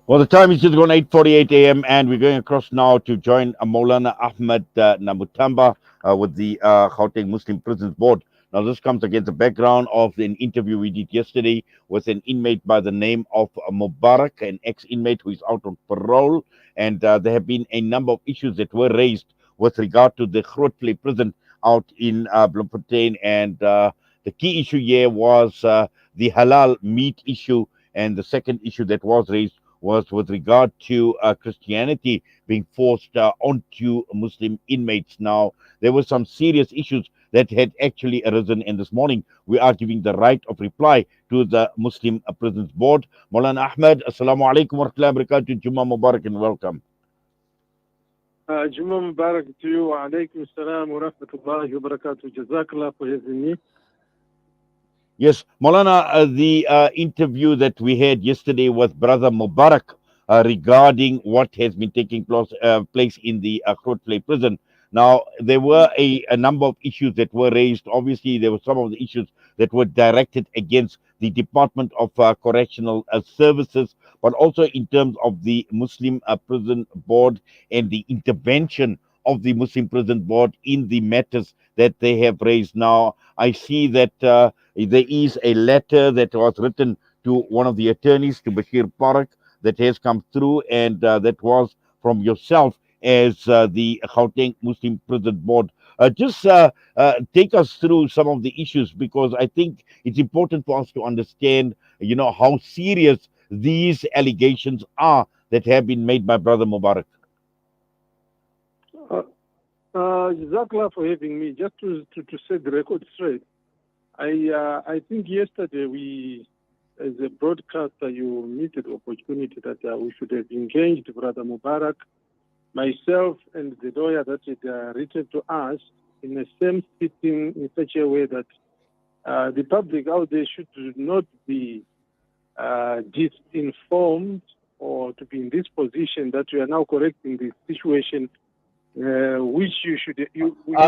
Well, the time is just gone 8:48 a.m. and we're going across now to join Maulana Ahmed Namutamba with the Gauteng Muslim Prison Board. Now, this comes against the background of an interview we did yesterday with an inmate by the name of Mubarak, an ex-inmate who is out on parole, and there have been a number of issues that were raised with regard to the Groenvlei Prison out in Bloemfontein, and the key issue here was the halal meat issue, and the second issue that was raised was with regard to Christianity being forced onto Muslim inmates. Now, there were some serious issues that had actually arisen, and this morning we are giving the right of reply to the Muslim Prisons Board. Maulana Ahmed, Assalamu alaikum wa rahmatullahi wa barakatuh. Juma Mubarak and welcome. Juma Mubarak to you. Wa alaikum salam wa rahmatullahi wa barakatuh. Jazakallah for having me. Yes, Maulana, the interview that we had yesterday with Brother Mubarak regarding what has been taking place in the Groenvlei prison. Now, there were a number of issues that were raised. Obviously, there were some of the issues that were directed against the Department of Correctional Services, but also in terms of the Muslim Prison Board and the intervention of the Muslim Prison Board in the matters that they have raised. Now, I see that there is a letter that was written to one of the attorneys, to Bashir Parak, that has come through, and that was from yourself as the Gauteng Muslim Prison Board. Just take us through some of the issues, because I think it's important for us to understand, how serious these allegations are that have been made by Brother Mubarak. Jazakallah for having me. Just to set the record straight, I think yesterday we, as a broadcaster, you missed the opportunity that we should have engaged Brother Mubarak, myself, and the lawyer that had written to us in the same sitting in such a way that the public out there should not be disinformed or to be in this position that we are now correcting the situation. Which you should.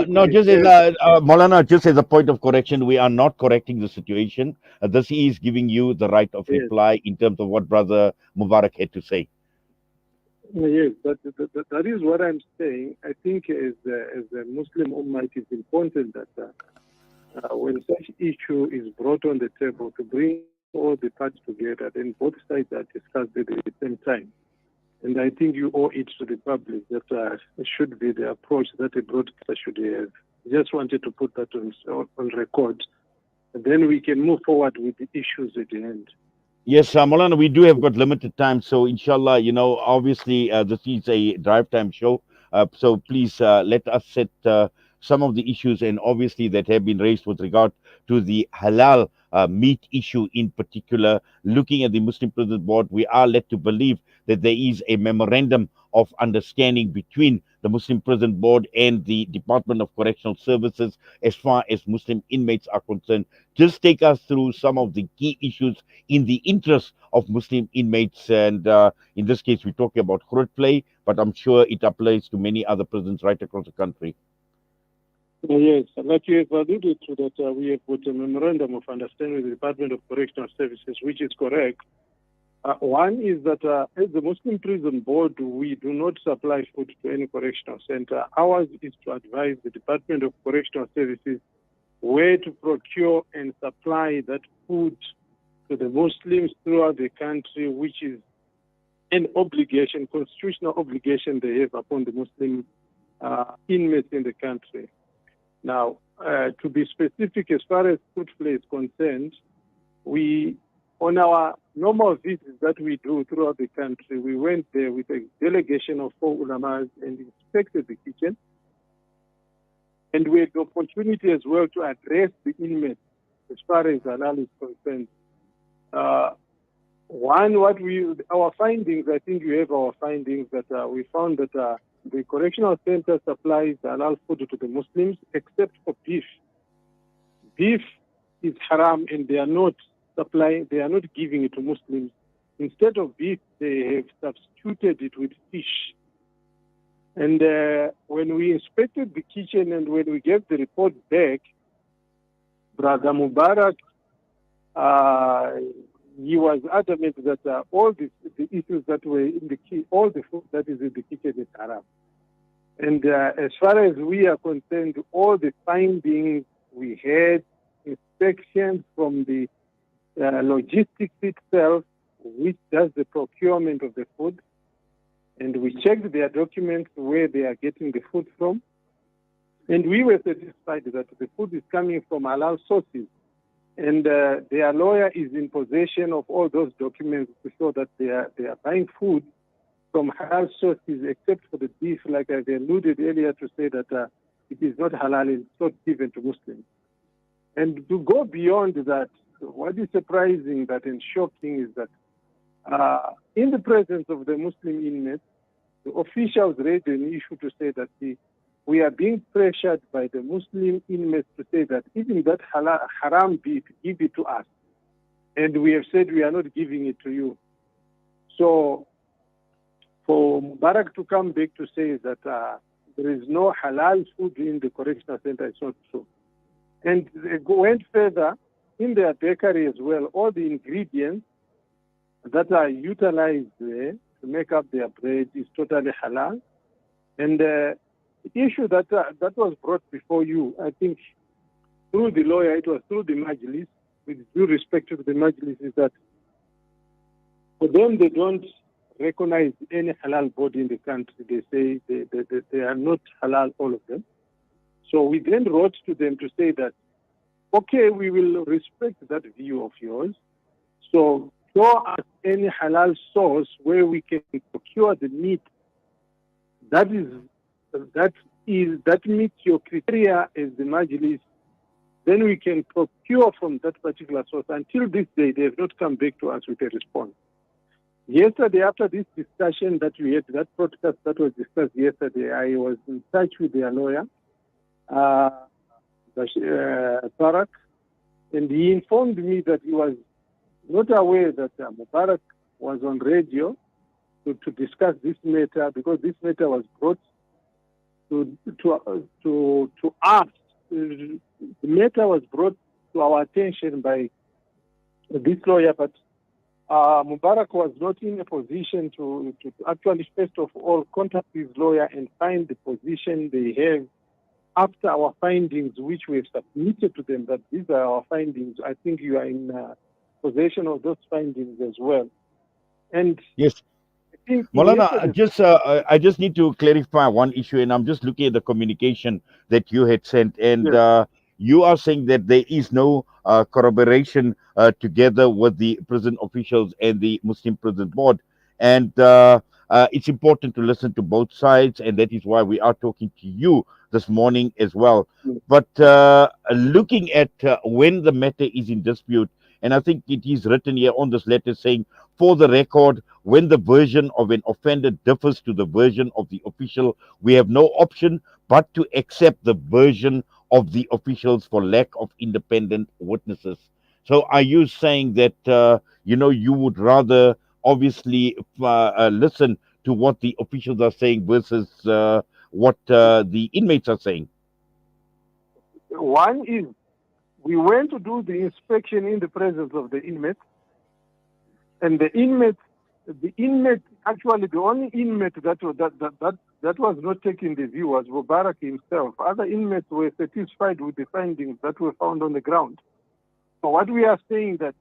No, just as Maulana, just as a point of correction, we are not correcting the situation. This is giving you the right of reply in terms of what Brother Mubarak had to say. Yes, that is what I'm saying. I think as a Muslim Ummah, it is important that when such issue is brought on the table, to bring all the parties together, then both sides are discussed at the same time. And I think you owe it to the public that should be the approach that a broadcaster should have. Just wanted to put that on record. And then we can move forward with the issues at the end. Yes, Maulana, we do have got limited time. So, inshallah, obviously, this is a drive time show. So, please let us set some of the issues, and obviously, that have been raised with regard to the halal meat issue in particular. Looking at the Muslim Prison Board, we are led to believe that there is a memorandum of understanding between the Muslim Prison Board and the Department of Correctional Services as far as Muslim inmates are concerned. Just take us through some of the key issues in the interest of Muslim inmates. And in this case, we're talking about Groenvlei, but I'm sure it applies to many other prisons right across the country. Yes, like you have alluded to that, we have put a memorandum of understanding with the Department of Correctional Services, which is correct. One is that as the Muslim Prison Board, we do not supply food to any correctional center. Ours is to advise the Department of Correctional Services where to procure and supply that food to the Muslims throughout the country, which is an obligation, constitutional obligation they have upon the Muslim inmates in the country. Now, to be specific, as far as Groenvlei is concerned, we, on our normal visits that we do throughout the country, we went there with a delegation of 4 ulamas and inspected the kitchen. And we had the opportunity as well to address the inmates as far as halal is concerned. Our findings, I think you have our findings, that we found that the correctional center supplies halal food to the Muslims except for beef. Beef is haram and they are not giving it to Muslims. Instead of beef, they have substituted it with fish. And when we inspected the kitchen and when we gave the report back, Brother Mubarak he was adamant that all the issues that were in all the food that is in the kitchen is haram. And as far as we are concerned, all the findings we had, inspections from the logistics itself, which does the procurement of the food, and we checked their documents where they are getting the food from, and we were satisfied that the food is coming from halal sources. And their lawyer is in possession of all those documents to show that they are buying food from halal sources, except for the beef, like I alluded earlier to say that it is not halal, it's not given to Muslims. And to go beyond that, what is surprising that and shocking is that in the presence of the Muslim inmates, the officials raised an issue to say that we are being pressured by the Muslim inmates to say that even that haram beef, give it to us. And we have said we are not giving it to you. So for Mubarak to come back to say that there is no halal food in the correctional center, it's not true. And they went further in their bakery as well. All the ingredients that are utilized there to make up their bread is totally halal. And the issue that was brought before you, I think, through the lawyer, it was through the Majlis, with due respect to the Majlis, is that for them, they don't recognize any halal body in the country. They say they are not halal, all of them. So we then wrote to them to say that, okay, we will respect that view of yours. So show us any halal source where we can procure the meat that meets your criteria as the Majlis. Then we can procure from that particular source. Until this day, they have not come back to us with a response. Yesterday, after this discussion that we had, that protest that was discussed yesterday, I was in touch with their lawyer, Barak, and he informed me that he was not aware that Mubarak was on radio to discuss this matter, because this matter was brought to us. The matter was brought to our attention by this lawyer, but Mubarak was not in a position to actually, first of all, contact his lawyer and find the position they have after our findings, which we have submitted to them, that these are our findings. I think you are in possession of those findings as well. And yes. Maulana, I just need to clarify one issue, and I'm just looking at the communication that you had sent, and yes. You are saying that there is no corroboration together with the prison officials and the Muslim Prison Board, and it's important to listen to both sides, and that is why we are talking to you this morning as well. Yes. But looking at when the matter is in dispute, and I think it is written here on this letter saying, for the record, when the version of an offender differs to the version of the official, we have no option but to accept the version of the officials for lack of independent witnesses. So are you saying that, you would rather obviously listen to what the officials are saying versus what the inmates are saying? One is, we went to do the inspection in the presence of the inmates, and the inmate, actually the only inmate that was not taking the view was Mubarak himself. Other inmates were satisfied with the findings that were found on the ground. So what we are saying that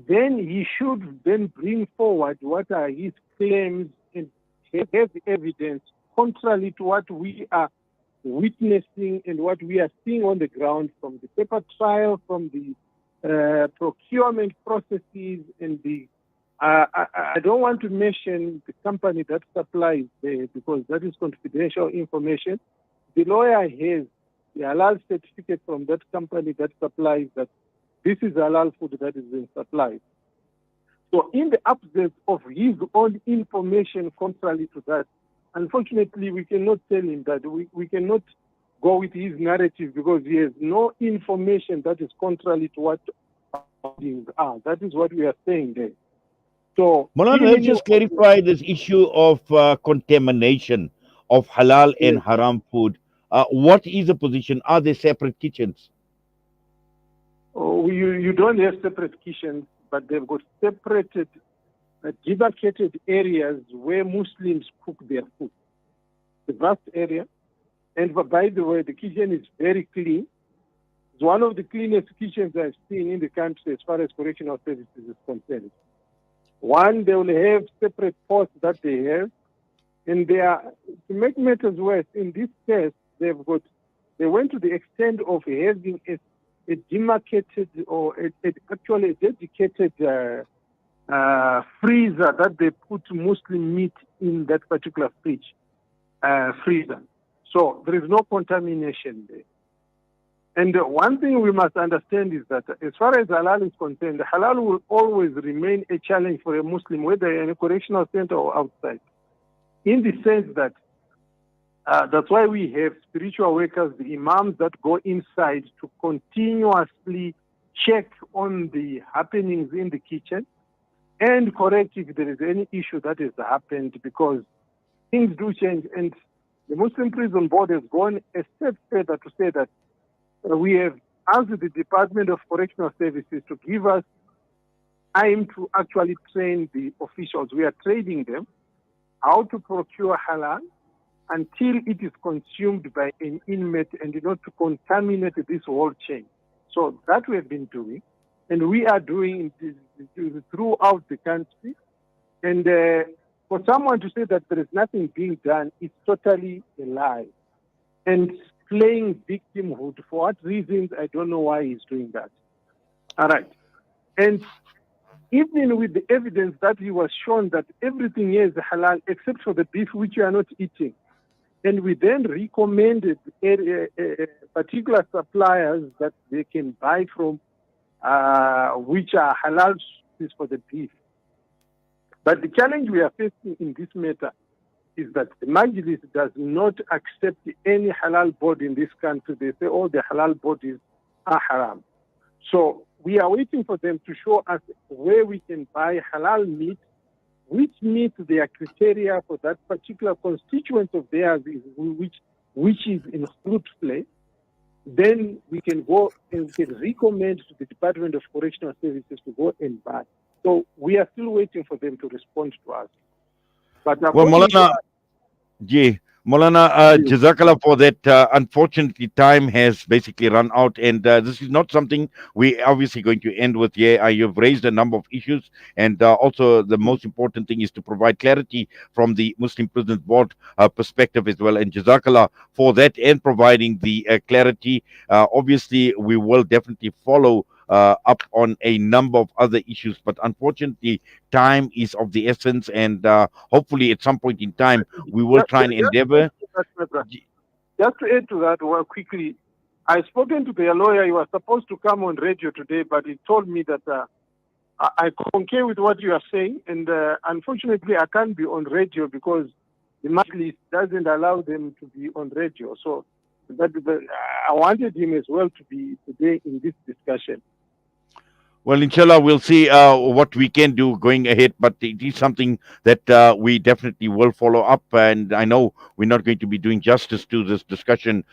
then he should then bring forward what are his claims and have evidence contrary to what we are witnessing and what we are seeing on the ground from the paper trial, from the procurement processes, and the I don't want to mention the company that supplies because that is confidential information. The lawyer has the halal certificate from that company that supplies that this is halal food that is being supplied. So in the absence of his own information contrary to that, unfortunately, we cannot tell him that. We cannot go with his narrative because he has no information that is contrary to what things are. That is what we are saying there. So, Maulana, let's just clarify this issue of contamination of halal and yes. haram food. What is the position? Are they separate kitchens? You don't have separate kitchens. but they've got separated, demarcated areas where Muslims cook their food. The vast area. And by the way, the kitchen is very clean. It's one of the cleanest kitchens I've seen in the country as far as correctional services is concerned. One, they will have separate pots that they have. And they are, to make matters worse, in this case, they went to the extent of having a demarcated or actually a dedicated freezer that they put Muslim meat in that particular freezer. So there is no contamination there. And one thing we must understand is that as far as halal is concerned, halal will always remain a challenge for a Muslim, whether in a correctional center or outside. In the sense that that's why we have spiritual workers, the imams that go inside to continuously check on the happenings in the kitchen and correct if there is any issue that has happened, because things do change. And the Muslim Prison Board has gone a step further to say that we have asked the Department of Correctional Services to give us time to actually train the officials. We are training them how to procure halal until it is consumed by an inmate and not to contaminate this whole chain. So that we have been doing, and we are doing this throughout the country. And for someone to say that there is nothing being done is totally a lie. And playing victimhood, for what reasons, I don't know why he's doing that. All right. And even with the evidence that he was shown that everything here is halal except for the beef which you are not eating, and we then recommended particular suppliers that they can buy from, which are halal for the beef. But the challenge we are facing in this matter is that the Majlis does not accept any halal board in this country. They say all the halal bodies are haram. So we are waiting for them to show us where we can buy halal meat, which meets their criteria for that particular constituent of theirs, which is in Groenvlei. Then we can go and we can recommend to the Department of Correctional Services to go and buy. So we are still waiting for them to respond to us. But Well, Maulana, Jazakallah for that. Unfortunately, time has basically run out, and this is not something we obviously going to end with here. You've raised a number of issues, and also the most important thing is to provide clarity from the Muslim Prison Board perspective as well. And Jazakallah for that and providing the clarity. Obviously, we will definitely follow up on a number of other issues, but unfortunately, time is of the essence, and hopefully, at some point in time, we will try and endeavor. Just to add to that, well, quickly, I've spoken to their lawyer. He was supposed to come on radio today, but he told me that I concur with what you are saying, and unfortunately, I can't be on radio because the Majlis doesn't allow them to be on radio. So, I wanted him as well to be today in this discussion. Well, inshallah, we'll see what we can do going ahead, but it is something that we definitely will follow up. And I know we're not going to be doing justice to this discussion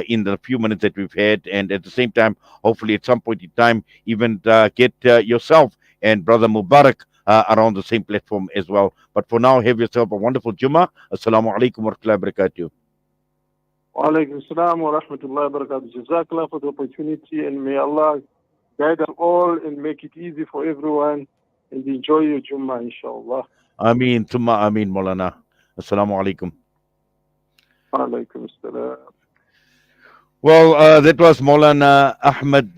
in the few minutes that we've had. And at the same time, hopefully, at some point in time, even get yourself and Brother Mubarak around the same platform as well. But for now, have yourself a wonderful Jummah. Assalamu alaikum wa rahmatullahi wa barakatuh. Wa alaikum assalam wa rahmatullahi wa barakatuh. Jazakallah for the opportunity, and may Allah guide us all and make it easy for everyone, and enjoy your Jummah, inshallah. Ameen, thumma ameen, Maulana. Assalamu alaikum. Wa alaikum assalam. Well, that was Maulana Ahmed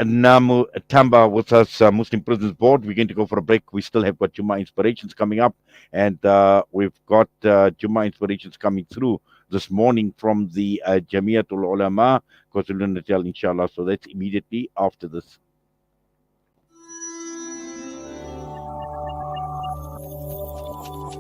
Namu Tamba with us, Muslim Prisons Board. We're going to go for a break. We still have got Jummah Inspirations coming up, and we've got Jummah Inspirations coming through this morning from the Jamiatul Ulama, KwaZulu-Natal, inshallah. So that's immediately after this.